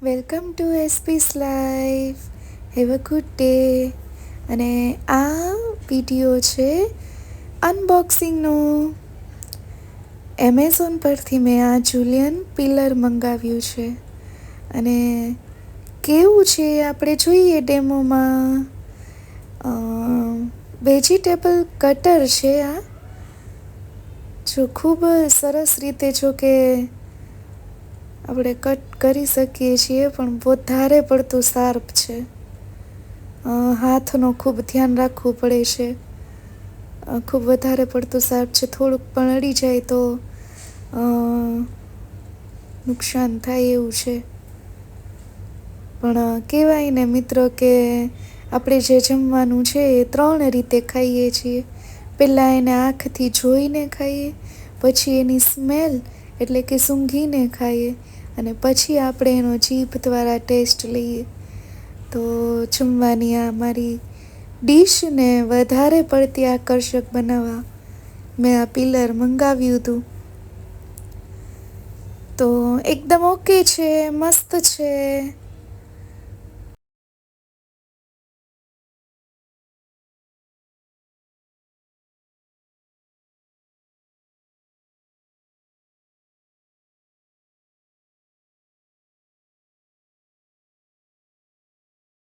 Welcome to એસપીસ life. Have a good day. અને આ વિડીયો છે અનબોક્સિંગનો. એમેઝોન પરથી મેં આ જુલિયન પિલર મંગાવ્યું છે અને કેવું છે આપણે જોઈએ ડેમોમાં. વેજીટેબલ કટર છે આ. જો ખૂબ સરસ રીતે જો કે આપણે કટ કરી શકીએ છીએ, પણ વધારે પડતું શાર્પ છે. હાથનો ખૂબ ધ્યાન રાખવું પડે છે. ખૂબ વધારે પડતું શાર્પ છે. થોડુંક પણ અડી જાય તો નુકસાન થાય એવું છે. પણ કહેવાય ને મિત્રો કે આપણે જે જમવાનું છે એ 3 રીતે ખાઈએ છીએ. પહેલાં એને આંખથી જોઈને ખાઈએ, પછી એની સ્મેલ એટલે કે સૂંઘીને ખાઈએ, અને પછી આપણે એનો જીભ દ્વારા ટેસ્ટ લઈએ. તો જમવાની આ મારી ડીશને વધારે પડતી આકર્ષક બનાવવા મેં આ પિલર મંગાવ્યું હતું. તો એકદમ ઓકે છે, મસ્ત છે.